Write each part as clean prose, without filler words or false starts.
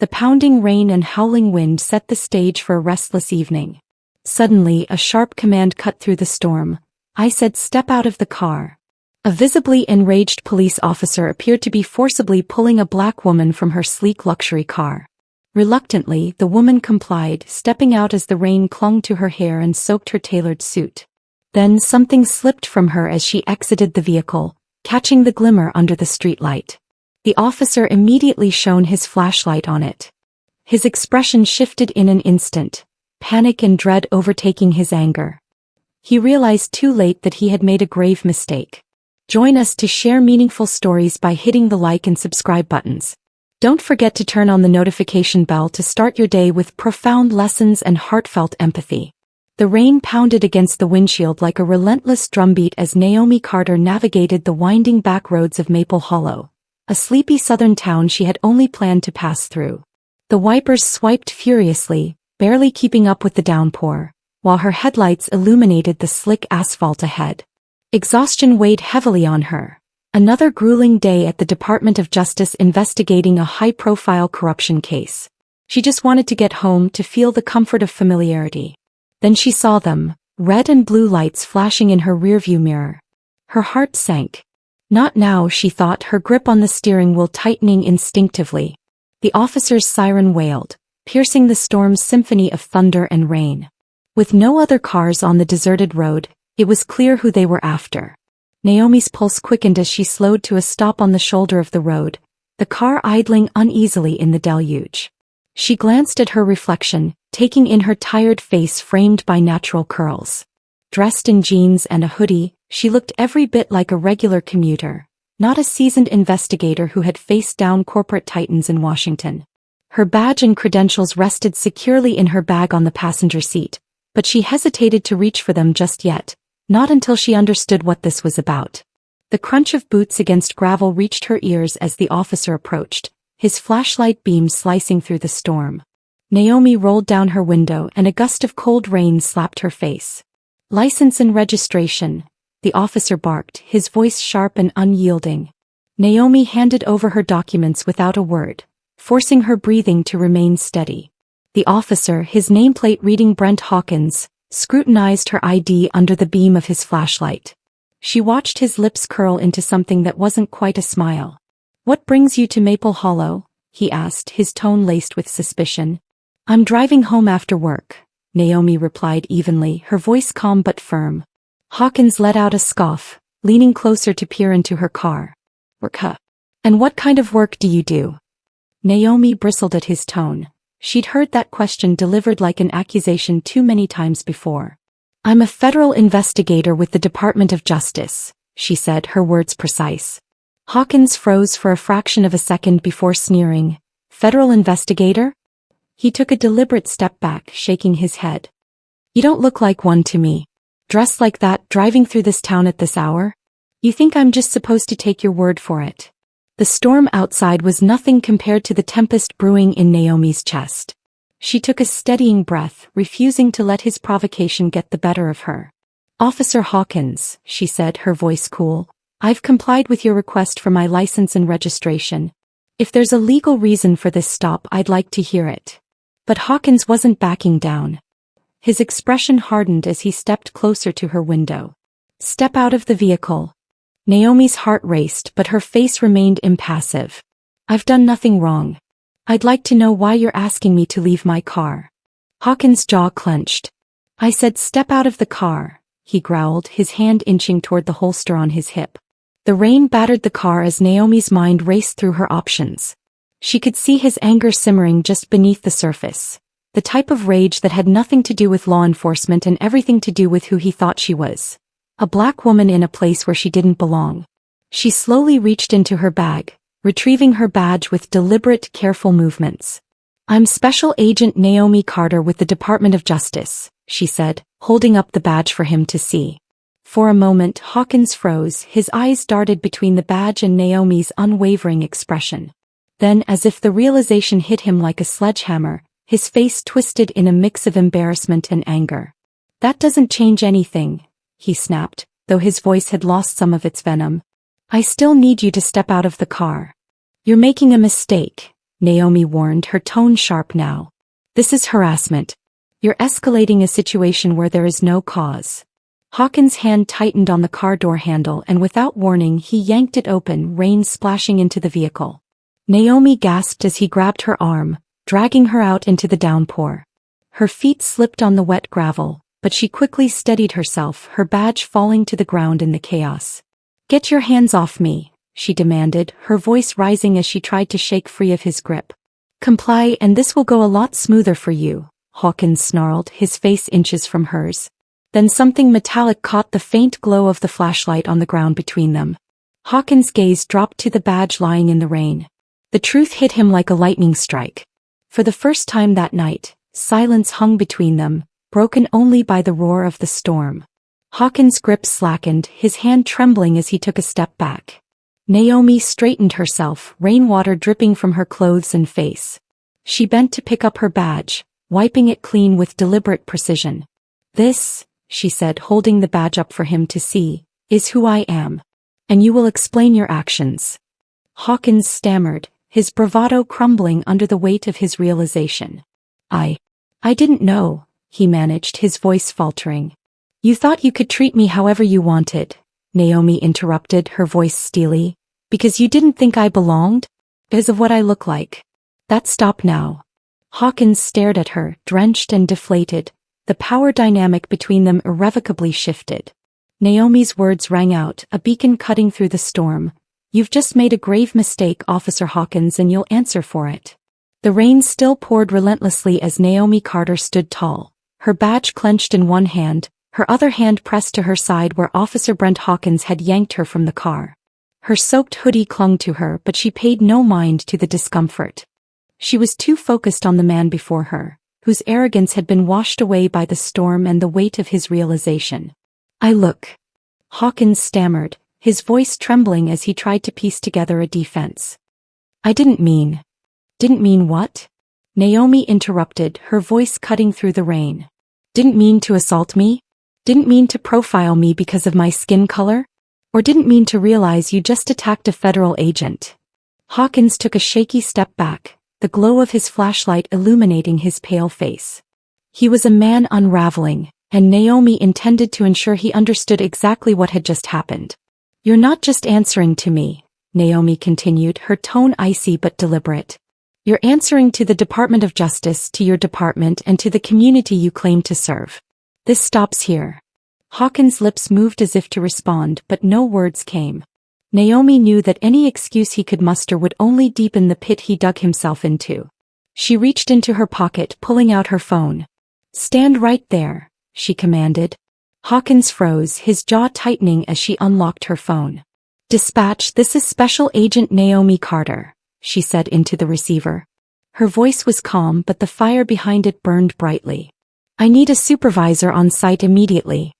The pounding rain and howling wind set the stage for a restless evening. Suddenly, a sharp command cut through the storm. I said, "Step out of the car." A visibly enraged police officer appeared to be forcibly pulling a black woman from her sleek luxury car. Reluctantly, the woman complied, stepping out as the rain clung to her hair and soaked her tailored suit. Then something slipped from her as she exited the vehicle, catching the glimmer under the streetlight. The officer immediately shone his flashlight on it. His expression shifted in an instant, panic and dread overtaking his anger. He realized too late that he had made a grave mistake. Join us to share meaningful stories by hitting the like and subscribe buttons. Don't forget to turn on the notification bell to start your day with profound lessons and heartfelt empathy. The rain pounded against the windshield like a relentless drumbeat as Naomi Carter navigated the winding back roads of Maple Hollow, a sleepy southern town she had only planned to pass through. The wipers swiped furiously, barely keeping up with the downpour, while her headlights illuminated the slick asphalt ahead. Exhaustion weighed heavily on her. Another grueling day at the Department of Justice investigating a high-profile corruption case. She just wanted to get home to feel the comfort of familiarity. Then she saw them, red and blue lights flashing in her rearview mirror. Her heart sank. Not now, she thought, her grip on the steering wheel tightening instinctively. The officer's siren wailed, piercing the storm's symphony of thunder and rain. With no other cars on the deserted road, it was clear who they were after. Naomi's pulse quickened as she slowed to a stop on the shoulder of the road, the car idling uneasily in the deluge. She glanced at her reflection, taking in her tired face framed by natural curls. Dressed in jeans and a hoodie, she looked every bit like a regular commuter, not a seasoned investigator who had faced down corporate titans in Washington. Her badge and credentials rested securely in her bag on the passenger seat, but she hesitated to reach for them just yet, not until she understood what this was about. The crunch of boots against gravel reached her ears as the officer approached, his flashlight beam slicing through the storm. Naomi rolled down her window and a gust of cold rain slapped her face. "License and registration," the officer barked, his voice sharp and unyielding. Naomi handed over her documents without a word, forcing her breathing to remain steady. The officer, his nameplate reading Brent Hawkins, scrutinized her ID under the beam of his flashlight. She watched his lips curl into something that wasn't quite a smile. "What brings you to Maple Hollow?" he asked, his tone laced with suspicion. "I'm driving home after work," Naomi replied evenly, her voice calm but firm. Hawkins let out a scoff, leaning closer to peer into her car. "Work, huh? And what kind of work do you do?" Naomi bristled at his tone. She'd heard that question delivered like an accusation too many times before. "I'm a federal investigator with the Department of Justice," she said, her words precise. Hawkins froze for a fraction of a second before sneering. "Federal investigator?" He took a deliberate step back, shaking his head. "You don't look like one to me. Dressed like that, driving through this town at this hour? You think I'm just supposed to take your word for it?" The storm outside was nothing compared to the tempest brewing in Naomi's chest. She took a steadying breath, refusing to let his provocation get the better of her. "Officer Hawkins," she said, her voice cool, "I've complied with your request for my license and registration. If there's a legal reason for this stop, I'd like to hear it." But Hawkins wasn't backing down. His expression hardened as he stepped closer to her window. "Step out of the vehicle." Naomi's heart raced, but her face remained impassive. "I've done nothing wrong. I'd like to know why you're asking me to leave my car." Hawkins' jaw clenched. "I said step out of the car," he growled, his hand inching toward the holster on his hip. The rain battered the car as Naomi's mind raced through her options. She could see his anger simmering just beneath the surface. The type of rage that had nothing to do with law enforcement and everything to do with who he thought she was. A black woman in a place where she didn't belong. She slowly reached into her bag, retrieving her badge with deliberate, careful movements. "I'm Special Agent Naomi Carter with the Department of Justice," she said, holding up the badge for him to see. For a moment, Hawkins froze, his eyes darted between the badge and Naomi's unwavering expression. Then, as if the realization hit him like a sledgehammer, his face twisted in a mix of embarrassment and anger. "That doesn't change anything," he snapped, though his voice had lost some of its venom. "I still need you to step out of the car." "You're making a mistake," Naomi warned, her tone sharp now. "This is harassment. You're escalating a situation where there is no cause." Hawkins' hand tightened on the car door handle, and without warning he yanked it open, rain splashing into the vehicle. Naomi gasped as he grabbed her arm, dragging her out into the downpour. Her feet slipped on the wet gravel, but she quickly steadied herself, her badge falling to the ground in the chaos. "Get your hands off me," she demanded, her voice rising as she tried to shake free of his grip. "Comply and this will go a lot smoother for you," Hawkins snarled, his face inches from hers. Then something metallic caught the faint glow of the flashlight on the ground between them. Hawkins' gaze dropped to the badge lying in the rain. The truth hit him like a lightning strike. For the first time that night, silence hung between them, broken only by the roar of the storm. Hawkins' grip slackened, his hand trembling as he took a step back. Naomi straightened herself, rainwater dripping from her clothes and face. She bent to pick up her badge, wiping it clean with deliberate precision. "This," she said, holding the badge up for him to see, "is who I am. And you will explain your actions." Hawkins stammered, his bravado crumbling under the weight of his realization. I didn't know," he managed, his voice faltering. "You thought you could treat me however you wanted," Naomi interrupted, her voice steely. "Because you didn't think I belonged? Because of what I look like. That stop now." Hawkins stared at her, drenched and deflated. The power dynamic between them irrevocably shifted. Naomi's words rang out, a beacon cutting through the storm. "You've just made a grave mistake, Officer Hawkins, and you'll answer for it." The rain still poured relentlessly as Naomi Carter stood tall, her badge clenched in one hand, her other hand pressed to her side where Officer Brent Hawkins had yanked her from the car. Her soaked hoodie clung to her, but she paid no mind to the discomfort. She was too focused on the man before her, whose arrogance had been washed away by the storm and the weight of his realization. "I look," Hawkins stammered, his voice trembling as he tried to piece together a defense. "I didn't mean." "Didn't mean what?" Naomi interrupted, her voice cutting through the rain. "Didn't mean to assault me? Didn't mean to profile me because of my skin color? Or didn't mean to realize you just attacked a federal agent?" Hawkins took a shaky step back, the glow of his flashlight illuminating his pale face. He was a man unraveling, and Naomi intended to ensure he understood exactly what had just happened. "You're not just answering to me," Naomi continued, her tone icy but deliberate. "You're answering to the Department of Justice, to your department, and to the community you claim to serve. This stops here." Hawkins' lips moved as if to respond, but no words came. Naomi knew that any excuse he could muster would only deepen the pit he dug himself into. She reached into her pocket, pulling out her phone. "Stand right there," she commanded. Hawkins froze, his jaw tightening as she unlocked her phone. "Dispatch, this is Special Agent Naomi Carter," she said into the receiver. Her voice was calm, but the fire behind it burned brightly. "I need a supervisor on site immediately.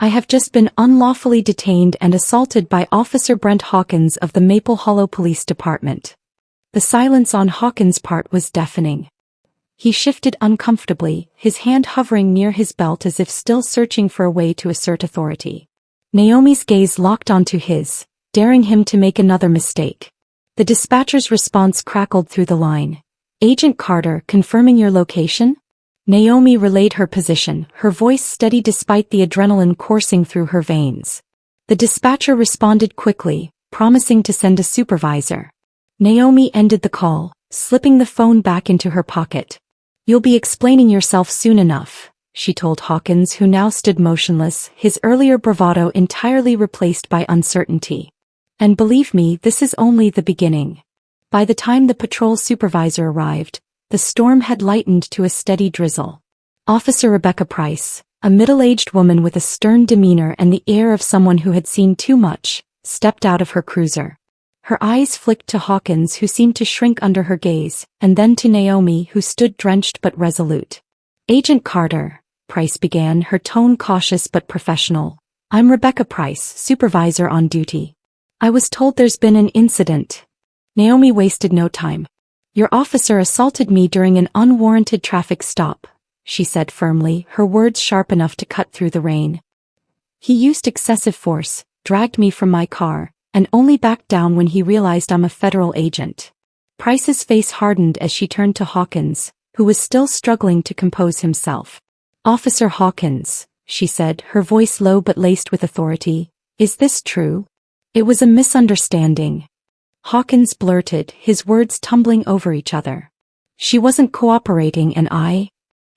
I have just been unlawfully detained and assaulted by Officer Brent Hawkins of the Maple Hollow Police Department." The silence on Hawkins' part was deafening. He shifted uncomfortably, his hand hovering near his belt as if still searching for a way to assert authority. Naomi's gaze locked onto his, daring him to make another mistake. The dispatcher's response crackled through the line. "Agent Carter, confirming your location?" Naomi relayed her position, her voice steady despite the adrenaline coursing through her veins. The dispatcher responded quickly, promising to send a supervisor. Naomi ended the call, slipping the phone back into her pocket. "You'll be explaining yourself soon enough," she told Hawkins, who now stood motionless, his earlier bravado entirely replaced by uncertainty. "And believe me, this is only the beginning." By the time the patrol supervisor arrived, the storm had lightened to a steady drizzle. Officer Rebecca Price, a middle-aged woman with a stern demeanor and the air of someone who had seen too much, stepped out of her cruiser. Her eyes flicked to Hawkins, who seemed to shrink under her gaze, and then to Naomi, who stood drenched but resolute. "Agent Carter," Price began, her tone cautious but professional. "I'm Rebecca Price, supervisor on duty. I was told there's been an incident." Naomi wasted no time. "Your officer assaulted me during an unwarranted traffic stop," she said firmly, her words sharp enough to cut through the rain. "He used excessive force, dragged me from my car, and only backed down when he realized I'm a federal agent." Price's face hardened as she turned to Hawkins, who was still struggling to compose himself. "Officer Hawkins," she said, her voice low but laced with authority, "is this true?" "It was a misunderstanding," Hawkins blurted, his words tumbling over each other. "She wasn't cooperating and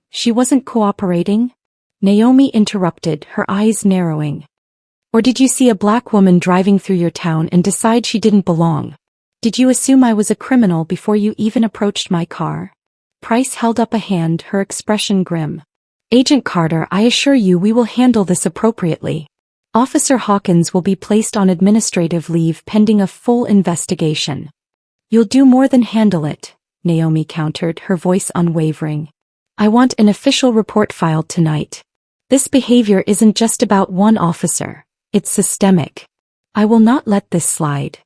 She wasn't cooperating?" Naomi interrupted, her eyes narrowing. "Or did you see a black woman driving through your town and decide she didn't belong? Did you assume I was a criminal before you even approached my car?" Price held up a hand, her expression grim. "Agent Carter, I assure you we will handle this appropriately. Officer Hawkins will be placed on administrative leave pending a full investigation." "You'll do more than handle it," Naomi countered, her voice unwavering. "I want an official report filed tonight. This behavior isn't just about one officer, it's systemic. I will not let this slide."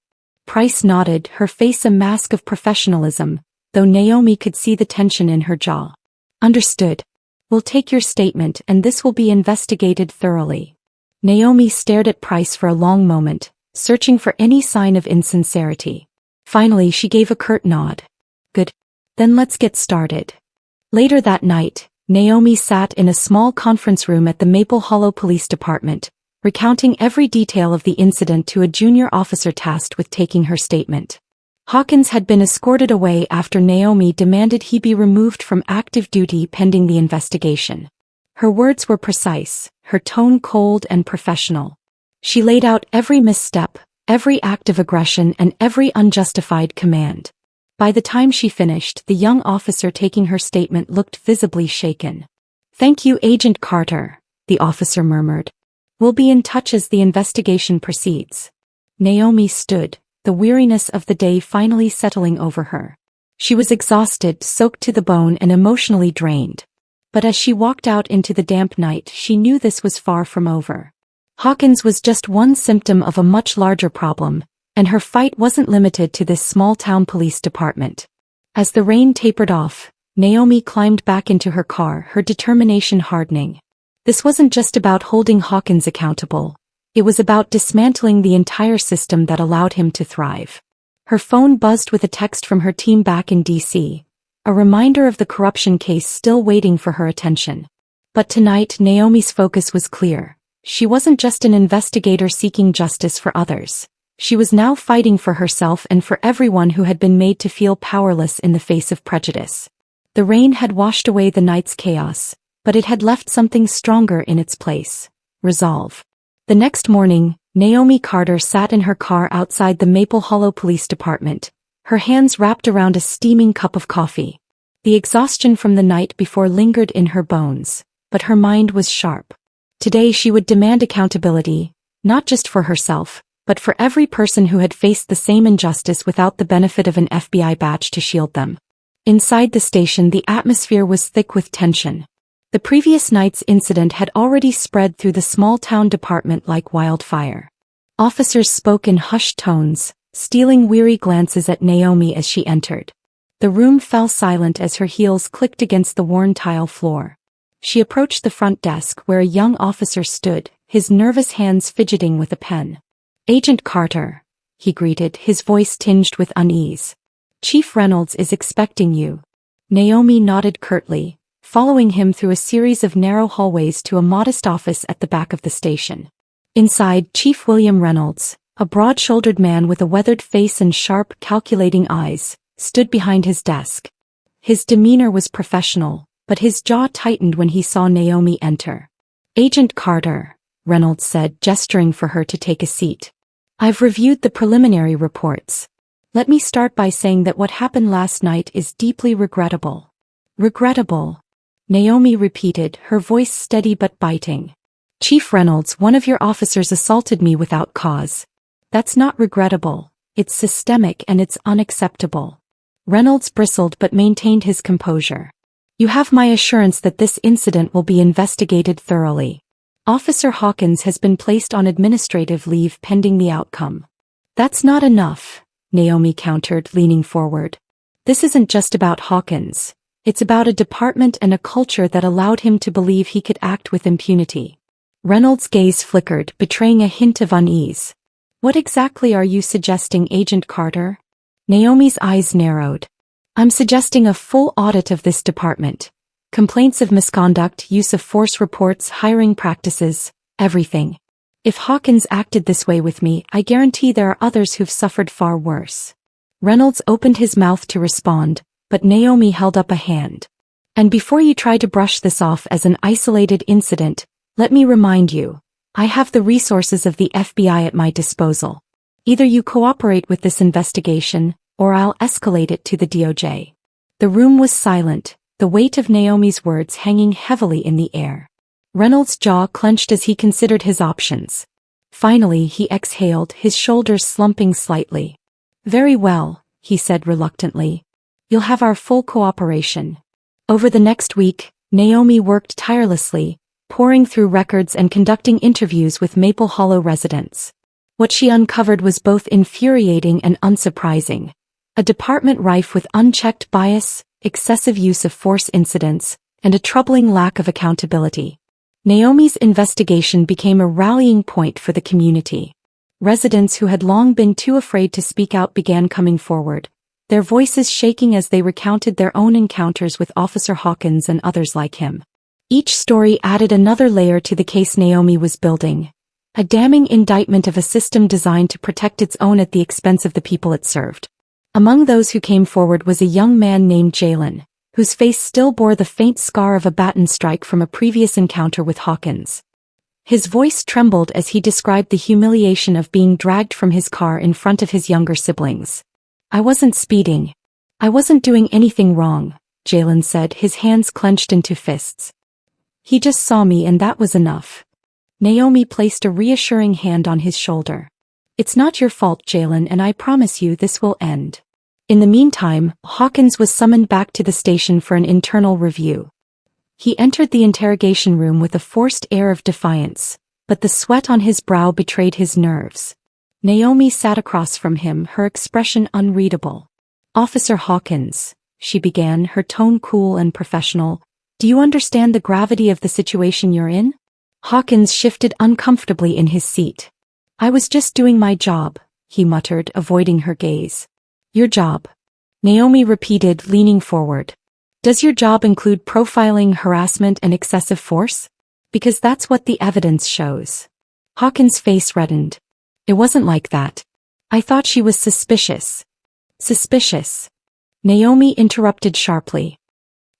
Price nodded, her face a mask of professionalism, though Naomi could see the tension in her jaw. "Understood. We'll take your statement and this will be investigated thoroughly." Naomi stared at Price for a long moment, searching for any sign of insincerity. Finally she gave a curt nod. "Good. Then let's get started." Later that night, Naomi sat in a small conference room at the Maple Hollow Police Department, recounting every detail of the incident to a junior officer tasked with taking her statement. Hawkins had been escorted away after Naomi demanded he be removed from active duty pending the investigation. Her words were precise, her tone cold and professional. She laid out every misstep, every act of aggression and every unjustified command. By the time she finished, the young officer taking her statement looked visibly shaken. "Thank you, Agent Carter," the officer murmured. "We'll be in touch as the investigation proceeds." Naomi stood, the weariness of the day finally settling over her. She was exhausted, soaked to the bone and emotionally drained. But as she walked out into the damp night, she knew this was far from over. Hawkins was just one symptom of a much larger problem, and her fight wasn't limited to this small-town police department. As the rain tapered off, Naomi climbed back into her car, her determination hardening. This wasn't just about holding Hawkins accountable. It was about dismantling the entire system that allowed him to thrive. Her phone buzzed with a text from her team back in D.C., a reminder of the corruption case still waiting for her attention. But tonight Naomi's focus was clear. She wasn't just an investigator seeking justice for others. She was now fighting for herself and for everyone who had been made to feel powerless in the face of prejudice. The rain had washed away the night's chaos, but it had left something stronger in its place: resolve. The next morning, Naomi Carter sat in her car outside the Maple Hollow Police Department, her hands wrapped around a steaming cup of coffee. The exhaustion from the night before lingered in her bones, but her mind was sharp. Today she would demand accountability, not just for herself, but for every person who had faced the same injustice without the benefit of an FBI badge to shield them. Inside the station, the atmosphere was thick with tension. The previous night's incident had already spread through the small-town department like wildfire. Officers spoke in hushed tones, stealing weary glances at Naomi as she entered. The room fell silent as her heels clicked against the worn tile floor. She approached the front desk where a young officer stood, his nervous hands fidgeting with a pen. "Agent Carter," he greeted, his voice tinged with unease. "Chief Reynolds is expecting you." Naomi nodded curtly, following him through a series of narrow hallways to a modest office at the back of the station. Inside, Chief William Reynolds, a broad-shouldered man with a weathered face and sharp, calculating eyes, stood behind his desk. His demeanor was professional, but his jaw tightened when he saw Naomi enter. "Agent Carter," Reynolds said, gesturing for her to take a seat. "I've reviewed the preliminary reports. Let me start by saying that what happened last night is deeply regrettable." "Regrettable?" Naomi repeated, her voice steady but biting. "Chief Reynolds, one of your officers assaulted me without cause. That's not regrettable, it's systemic and it's unacceptable." Reynolds bristled but maintained his composure. "You have my assurance that this incident will be investigated thoroughly. Officer Hawkins has been placed on administrative leave pending the outcome." "That's not enough," Naomi countered, leaning forward. "This isn't just about Hawkins. It's about a department and a culture that allowed him to believe he could act with impunity." Reynolds' gaze flickered, betraying a hint of unease. "What exactly are you suggesting, Agent Carter?" Naomi's eyes narrowed. I'm suggesting a full audit of this department. Complaints of misconduct, use of force reports, hiring practices, everything. If Hawkins acted this way with me, I guarantee there are others who've suffered far worse. Reynolds opened his mouth to respond, but Naomi held up a hand. And before you try to brush this off as an isolated incident, let me remind you, I have the resources of the FBI at my disposal. Either you cooperate with this investigation, or I'll escalate it to the DOJ. The room was silent, the weight of Naomi's words hanging heavily in the air. Reynolds' jaw clenched as he considered his options. Finally he exhaled, his shoulders slumping slightly. Very well, he said reluctantly. You'll have our full cooperation. Over the next week, Naomi worked tirelessly, poring through records and conducting interviews with Maple Hollow residents. What she uncovered was both infuriating and unsurprising. A department rife with unchecked bias, excessive use of force incidents, and a troubling lack of accountability. Naomi's investigation became a rallying point for the community. Residents who had long been too afraid to speak out began coming forward, their voices shaking as they recounted their own encounters with Officer Hawkins and others like him. Each story added another layer to the case Naomi was building, a damning indictment of a system designed to protect its own at the expense of the people it served. Among those who came forward was a young man named Jalen, whose face still bore the faint scar of a baton strike from a previous encounter with Hawkins. His voice trembled as he described the humiliation of being dragged from his car in front of his younger siblings. I wasn't speeding. I wasn't doing anything wrong, Jalen said, his hands clenched into fists. He just saw me and that was enough. Naomi placed a reassuring hand on his shoulder. It's not your fault, Jalen, and I promise you this will end. In the meantime, Hawkins was summoned back to the station for an internal review. He entered the interrogation room with a forced air of defiance, but the sweat on his brow betrayed his nerves. Naomi sat across from him, her expression unreadable. Officer Hawkins, she began, her tone cool and professional, do you understand the gravity of the situation you're in? Hawkins shifted uncomfortably in his seat. I was just doing my job, he muttered, avoiding her gaze. Your job? Naomi repeated, leaning forward. Does your job include profiling, harassment, and excessive force? Because that's what the evidence shows. Hawkins' face reddened. It wasn't like that. I thought she was suspicious. Suspicious? Naomi interrupted sharply.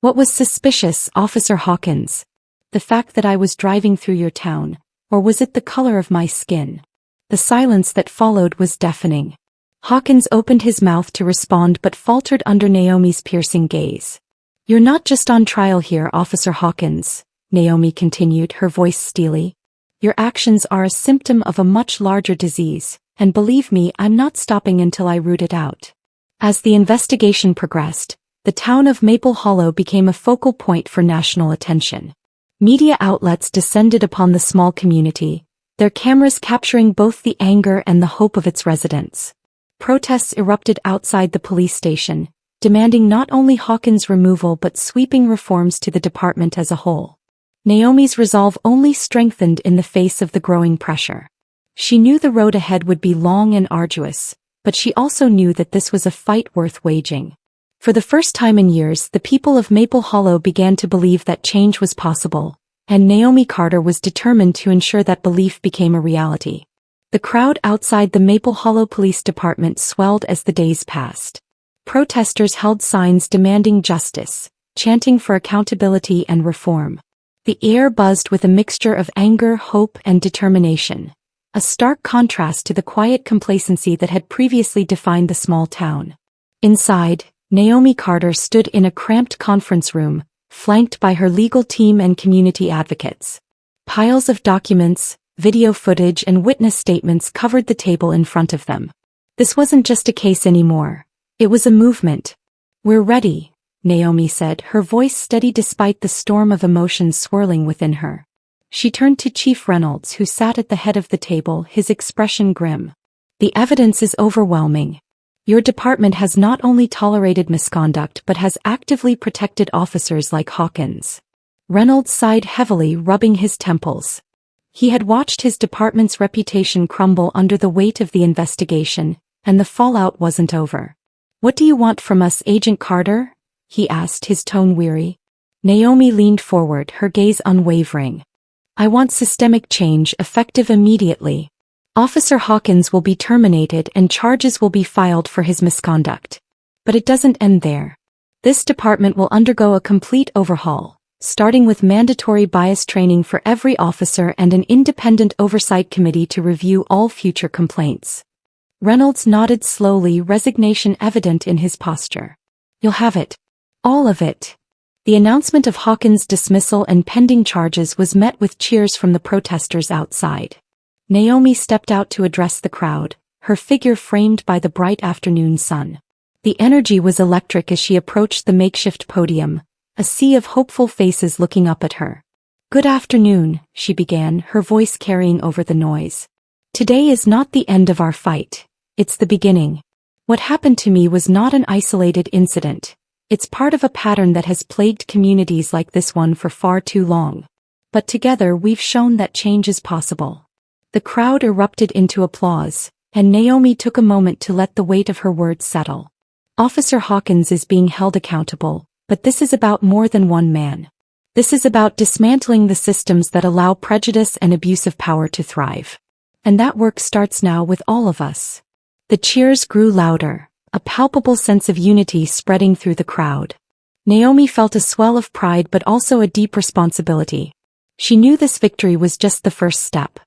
What was suspicious, Officer Hawkins? The fact that I was driving through your town, or was it the color of my skin? The silence that followed was deafening. Hawkins opened his mouth to respond but faltered under Naomi's piercing gaze. You're not just on trial here, Officer Hawkins, Naomi continued, her voice steely. Your actions are a symptom of a much larger disease, and believe me, I'm not stopping until I root it out. As the investigation progressed, the town of Maple Hollow became a focal point for national attention. Media outlets descended upon the small community, their cameras capturing both the anger and the hope of its residents. Protests erupted outside the police station, demanding not only Hawkins' removal but sweeping reforms to the department as a whole. Naomi's resolve only strengthened in the face of the growing pressure. She knew the road ahead would be long and arduous, but she also knew that this was a fight worth waging. For the first time in years, the people of Maple Hollow began to believe that change was possible, and Naomi Carter was determined to ensure that belief became a reality. The crowd outside the Maple Hollow Police Department swelled as the days passed. Protesters held signs demanding justice, chanting for accountability and reform. The air buzzed with a mixture of anger, hope, and determination, a stark contrast to the quiet complacency that had previously defined the small town. Inside, Naomi Carter stood in a cramped conference room, flanked by her legal team and community advocates. Piles of documents, video footage, and witness statements covered the table in front of them. This wasn't just a case anymore. It was a movement. We're ready, Naomi said, her voice steady despite the storm of emotions swirling within her. She turned to Chief Reynolds, who sat at the head of the table, his expression grim. The evidence is overwhelming. Your department has not only tolerated misconduct but has actively protected officers like Hawkins. Reynolds sighed heavily, rubbing his temples. He had watched his department's reputation crumble under the weight of the investigation, and the fallout wasn't over. "What do you want from us, Agent Carter?" he asked, his tone weary. Naomi leaned forward, her gaze unwavering. "I want systemic change, effective immediately. Officer Hawkins will be terminated and charges will be filed for his misconduct. But it doesn't end there. This department will undergo a complete overhaul, starting with mandatory bias training for every officer and an independent oversight committee to review all future complaints." Reynolds nodded slowly, resignation evident in his posture. "You'll have it. All of it." The announcement of Hawkins' dismissal and pending charges was met with cheers from the protesters outside. Naomi stepped out to address the crowd, her figure framed by the bright afternoon sun. The energy was electric as she approached the makeshift podium, a sea of hopeful faces looking up at her. "Good afternoon," she began, her voice carrying over the noise. "Today is not the end of our fight. It's the beginning. What happened to me was not an isolated incident. It's part of a pattern that has plagued communities like this one for far too long. But together we've shown that change is possible." The crowd erupted into applause, and Naomi took a moment to let the weight of her words settle. Officer Hawkins is being held accountable, but this is about more than one man. This is about dismantling the systems that allow prejudice and abuse of power to thrive. And that work starts now with all of us. The cheers grew louder, a palpable sense of unity spreading through the crowd. Naomi felt a swell of pride but also a deep responsibility. She knew this victory was just the first step.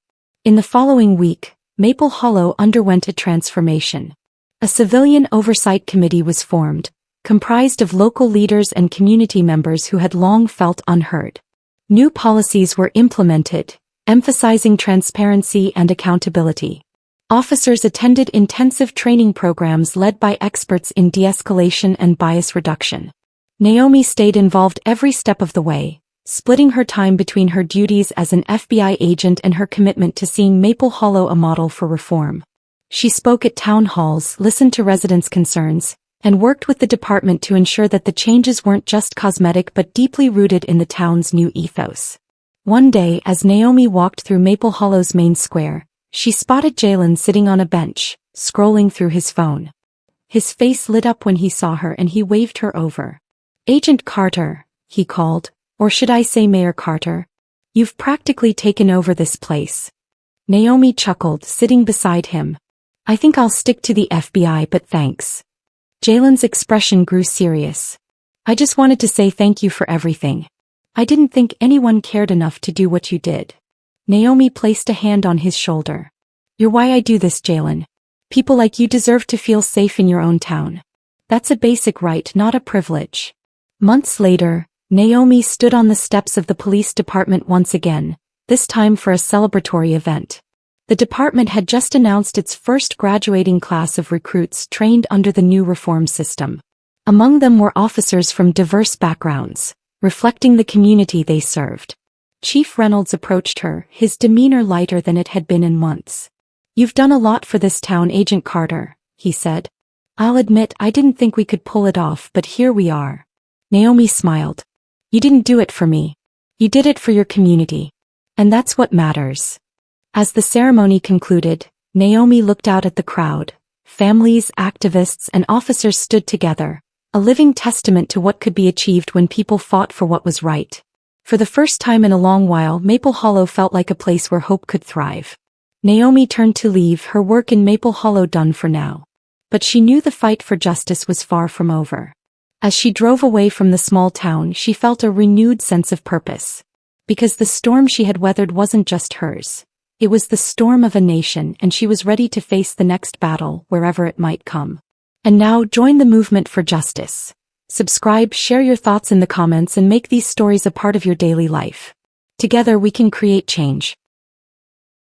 In the following week, Maple Hollow underwent a transformation. A civilian oversight committee was formed, comprised of local leaders and community members who had long felt unheard. New policies were implemented, emphasizing transparency and accountability. Officers attended intensive training programs led by experts in de-escalation and bias reduction. Naomi stayed involved every step of the way, splitting her time between her duties as an FBI agent and her commitment to seeing Maple Hollow a model for reform. She spoke at town halls, listened to residents' concerns, and worked with the department to ensure that the changes weren't just cosmetic but deeply rooted in the town's new ethos. One day, as Naomi walked through Maple Hollow's main square, she spotted Jalen sitting on a bench, scrolling through his phone. His face lit up when he saw her and he waved her over. "Agent Carter," he called, "or should I say Mayor Carter? You've practically taken over this place." Naomi chuckled, sitting beside him. "I think I'll stick to the FBI, but thanks." Jalen's expression grew serious. "I just wanted to say thank you for everything. I didn't think anyone cared enough to do what you did." Naomi placed a hand on his shoulder. "You're why I do this, Jalen. People like you deserve to feel safe in your own town. That's a basic right, not a privilege." Months later, Naomi stood on the steps of the police department once again, this time for a celebratory event. The department had just announced its first graduating class of recruits trained under the new reform system. Among them were officers from diverse backgrounds, reflecting the community they served. Chief Reynolds approached her, his demeanor lighter than it had been in months. "You've done a lot for this town, Agent Carter," he said. "I'll admit I didn't think we could pull it off, but here we are." Naomi smiled. "You didn't do it for me. You did it for your community. And that's what matters." As the ceremony concluded, Naomi looked out at the crowd. Families, activists, and officers stood together, a living testament to what could be achieved when people fought for what was right. For the first time in a long while, Maple Hollow felt like a place where hope could thrive. Naomi turned to leave, her work in Maple Hollow done for now. But she knew the fight for justice was far from over. As she drove away from the small town, she felt a renewed sense of purpose. Because the storm she had weathered wasn't just hers. It was the storm of a nation, and she was ready to face the next battle, wherever it might come. And now, join the movement for justice. Subscribe, share your thoughts in the comments, and make these stories a part of your daily life. Together we can create change.